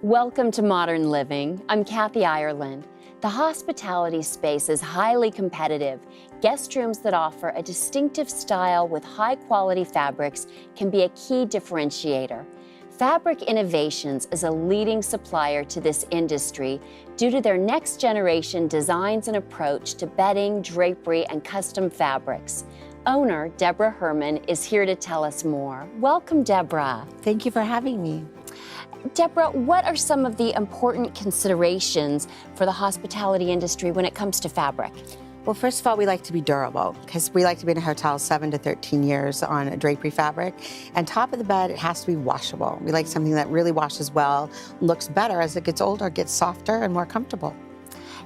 Welcome to Modern Living. I'm Kathy Ireland. The hospitality space is highly competitive. Guest rooms that offer a distinctive style with high-quality fabrics can be a key differentiator. Fabric Innovations is a leading supplier to this industry due to their next-generation designs and approach to bedding, drapery, and custom fabrics. Owner Deborah Herman is here to tell us more. Welcome, Deborah. Thank you for having me. Deborah, what are some of the important considerations for the hospitality industry when it comes to fabric? Well, first of all, we like to be durable because we like to be in a hotel 7 to 13 years on a drapery fabric. And top of the bed, it has to be washable. We like something that really washes well, looks better as it gets older, gets softer and more comfortable.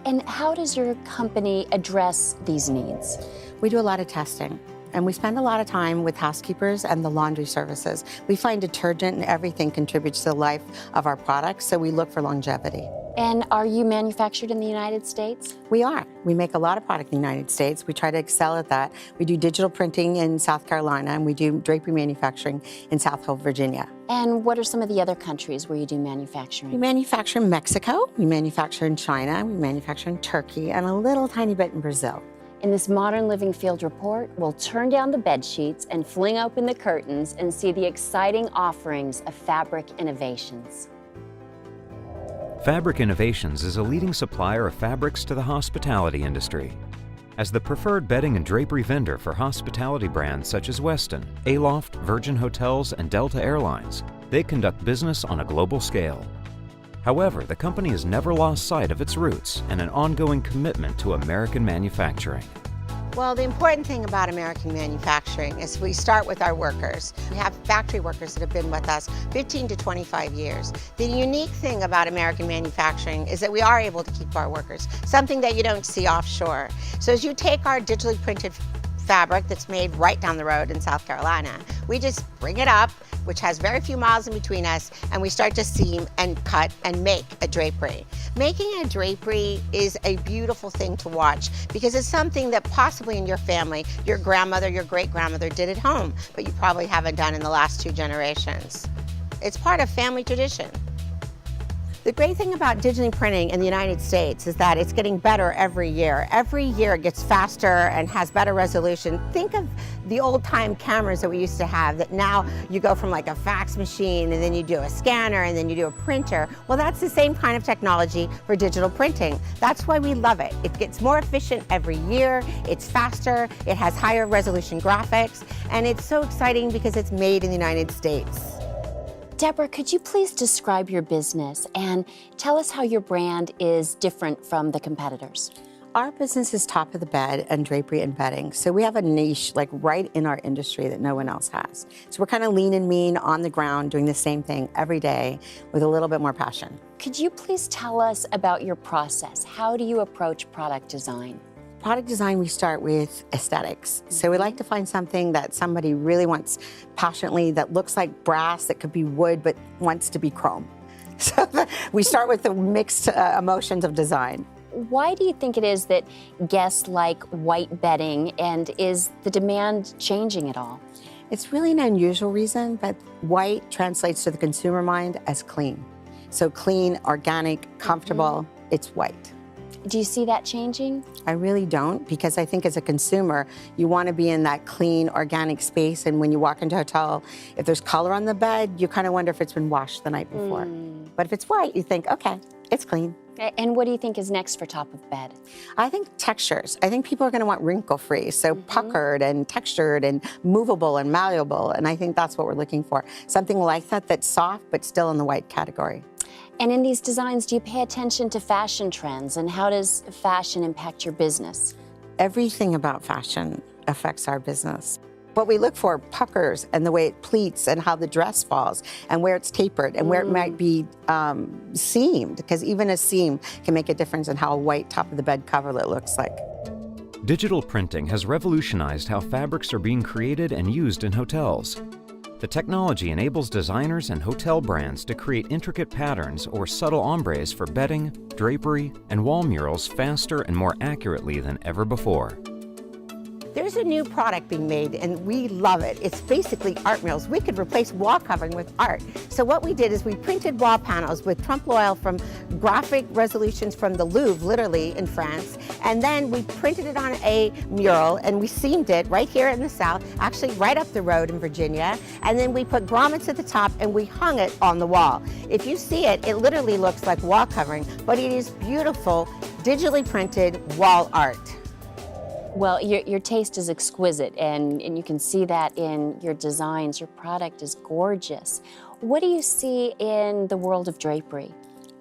And how does your company address these needs? We do a lot of testing. And we spend a lot of time with housekeepers and the laundry services. We find detergent and everything contributes to the life of our products, so we look for longevity. And are you manufactured in the United States? We are. We make a lot of product in the United States. We try to excel at that. We do digital printing in South Carolina, and we do drapery manufacturing in South Hill, Virginia. And what are some of the other countries where you do manufacturing? We manufacture in Mexico, we manufacture in China, we manufacture in Turkey, and a little tiny bit in Brazil. In this Modern Living Field Report, we'll turn down the bed sheets and fling open the curtains and see the exciting offerings of Fabric Innovations. Fabric Innovations is a leading supplier of fabrics to the hospitality industry. As the preferred bedding and drapery vendor for hospitality brands such as Westin, Aloft, Virgin Hotels, and Delta Airlines, they conduct business on a global scale. However, the company has never lost sight of its roots and an ongoing commitment to American manufacturing. Well, the important thing about American manufacturing is we start with our workers. We have factory workers that have been with us 15 to 25 years. The unique thing about American manufacturing is that we are able to keep our workers, something that you don't see offshore. So as you take our digitally printed fabric that's made right down the road in South Carolina, we just bring it up, which has very few miles in between us, and we start to seam and cut and make a drapery. Making a drapery is a beautiful thing to watch because it's something that possibly in your family, your grandmother, your great-grandmother did at home, but you probably haven't done in the last 2 generations. It's part of family tradition. The great thing about digitally printing in the United States is that it's getting better every year. Every year it gets faster and has better resolution. Think of the old-time cameras that we used to have that now you go from like a fax machine and then you do a scanner and then you do a printer. Well, that's the same kind of technology for digital printing. That's why we love it. It gets more efficient every year, it's faster, it has higher resolution graphics, and it's so exciting because it's made in the United States. Deborah, could you please describe your business and tell us how your brand is different from the competitors? Our business is top of the bed and drapery and bedding. So we have a niche like right in our industry that no one else has. So we're kind of lean and mean on the ground doing the same thing every day with a little bit more passion. Could you please tell us about your process? How do you approach product design? Product design, we start with aesthetics. So we like to find something that somebody really wants passionately, that looks like brass, that could be wood, but wants to be chrome. So we start with the mixed emotions of design. Why do you think it is that guests like white bedding, and is the demand changing at all? It's really an unusual reason, but white translates to the consumer mind as clean. So clean, organic, comfortable, it's white. Do you see that changing? I really don't, because I think as a consumer, you want to be in that clean, organic space. And when you walk into a hotel, if there's color on the bed, you kind of wonder if it's been washed the night before. But if it's white, you think, okay, it's clean. And what do you think is next for top of bed? I think textures. I think people are going to want wrinkle-free, so puckered and textured and movable and malleable. And I think that's what we're looking for. Something like that that's soft, but still in the white category. And in these designs, do you pay attention to fashion trends, and how does fashion impact your business? Everything about fashion affects our business. What we look for, puckers and the way it pleats and how the dress falls and where it's tapered and where it might be seamed, because even a seam can make a difference in how a white top of the bed coverlet looks like. Digital printing has revolutionized how fabrics are being created and used in hotels. The technology enables designers and hotel brands to create intricate patterns or subtle ombres for bedding, drapery, and wall murals faster and more accurately than ever before. There's a new product being made and we love it. It's basically art murals. We could replace wall covering with art. So what we did is we printed wall panels with Trompe l'oeil from graphic resolutions from the Louvre, literally in France, and then we printed it on a mural and we seamed it right here in the South, actually right up the road in Virginia, and then we put grommets at the top and we hung it on the wall. If you see it, it literally looks like wall covering, but it is beautiful, digitally printed wall art. Well, your taste is exquisite, and you can see that in your designs. Your product is gorgeous. What do you see in the world of drapery?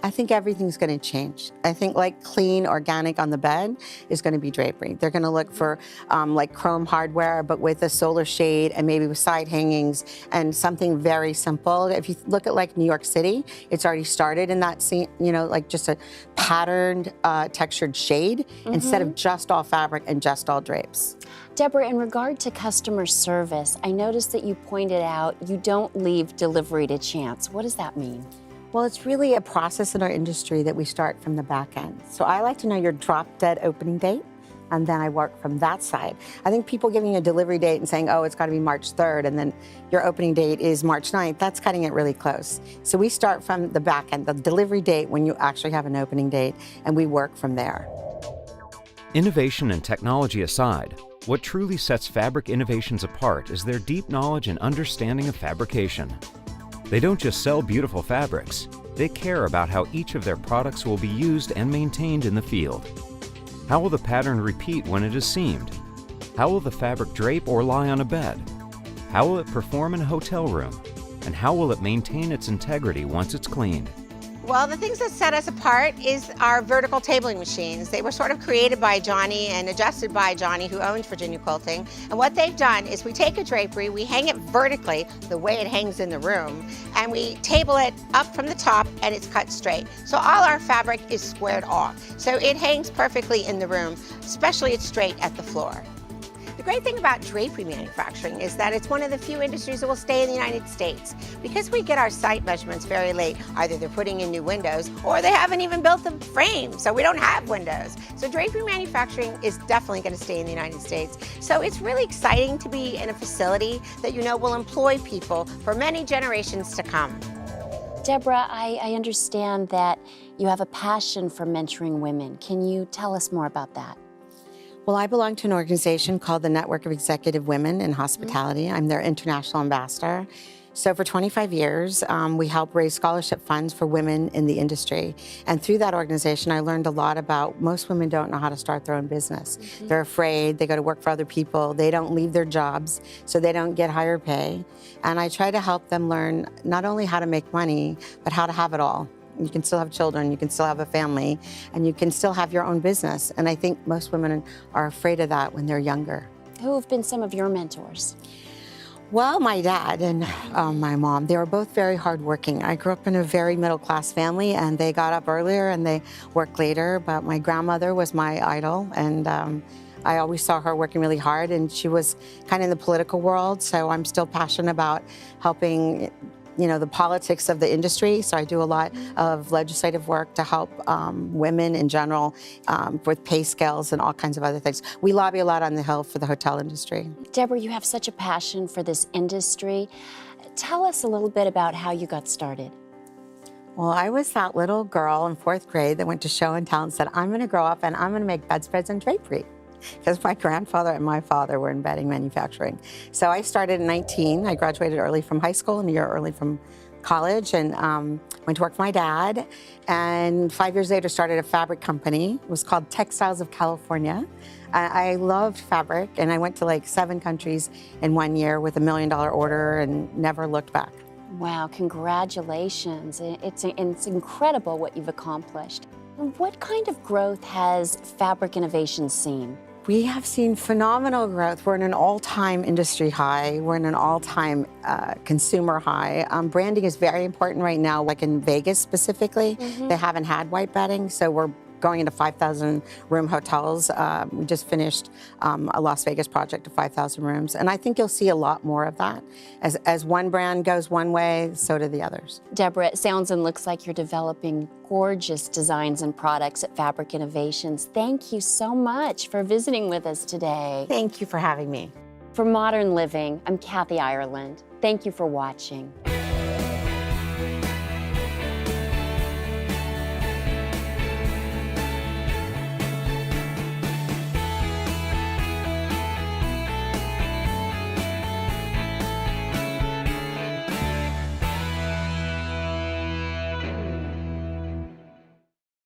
I think everything's going to change. I think like clean, organic on the bed is going to be drapery. They're going to look for like chrome hardware, but with a solar shade and maybe with side hangings and something very simple. If you look at like New York City, it's already started in that scene, you know, like just a patterned, textured shade instead of just all fabric and just all drapes. Deborah, in regard to customer service, I noticed that you pointed out you don't leave delivery to chance. What does that mean? Well, it's really a process in our industry that we start from the back end. So I like to know your drop dead opening date, and then I work from that side. I think people giving you a delivery date and saying, oh, it's got to be March 3rd, and then your opening date is March 9th, that's cutting it really close. So we start from the back end, the delivery date when you actually have an opening date, and we work from there. Innovation and technology aside, what truly sets Fabric Innovations apart is their deep knowledge and understanding of fabrication. They don't just sell beautiful fabrics, they care about how each of their products will be used and maintained in the field. How will the pattern repeat when it is seamed? How will the fabric drape or lie on a bed? How will it perform in a hotel room? And how will it maintain its integrity once it's cleaned? Well, the things that set us apart is our vertical tabling machines. They were sort of created by Johnny and adjusted by Johnny, who owns Virginia Quilting. And what they've done is we take a drapery, we hang it vertically, the way it hangs in the room, and we table it up from the top and it's cut straight. So all our fabric is squared off. So it hangs perfectly in the room, especially it's straight at the floor. The great thing about drapery manufacturing is that it's one of the few industries that will stay in the United States. Because we get our site measurements very late, either they're putting in new windows or they haven't even built the frame, so we don't have windows. So drapery manufacturing is definitely going to stay in the United States. So it's really exciting to be in a facility that you know will employ people for many generations to come. Deborah, I understand that you have a passion for mentoring women. Can you tell us more about that? Well, I belong to an organization called the Network of Executive Women in Hospitality. I'm their international ambassador. So for 25 years, we help raise scholarship funds for women in the industry. And through that organization, I learned a lot about most women don't know how to start their own business. They're afraid, they go to work for other people, they don't leave their jobs, so they don't get higher pay. And I try to help them learn not only how to make money, but how to have it all. You can still have children, you can still have a family, and you can still have your own business. And I think most women are afraid of that when they're younger. Who have been some of your mentors? Well, my dad and my mom, they were both very hardworking. I grew up in a very middle-class family, and they got up earlier and they worked later. But my grandmother was my idol, and I always saw her working really hard, and she was kind of in the political world, so I'm still passionate about helping the politics of the industry. So I do a lot of legislative work to help women in general with pay scales and all kinds of other things. We lobby a lot on the Hill for the hotel industry. Deborah, you have such a passion for this industry. Tell us a little bit about how you got started. Well, I was that little girl in 4th grade that went to show and tell and said, I'm going to grow up and I'm going to make bedspreads and drapery. Because my grandfather and my father were in bedding manufacturing. So I started at 19. I graduated early from high school and a year early from college, and went to work for my dad. And 5 years later started a fabric company. It was called Textiles of California. I loved fabric, and I went to like 7 countries in 1 year with $1 million order and never looked back. Wow, congratulations. It's incredible what you've accomplished. What kind of growth has Fabric Innovations seen? We have seen phenomenal growth. We're in an all-time industry high. We're in an all-time consumer high. Branding is very important right now, like in Vegas specifically. They haven't had white bedding, so we're going into 5,000 room hotels. We just finished a Las Vegas project of 5,000 rooms. And I think you'll see a lot more of that. As one brand goes one way, so do the others. Deborah, it sounds and looks like you're developing gorgeous designs and products at Fabric Innovations. Thank you so much for visiting with us today. Thank you for having me. For Modern Living, I'm Kathy Ireland. Thank you for watching.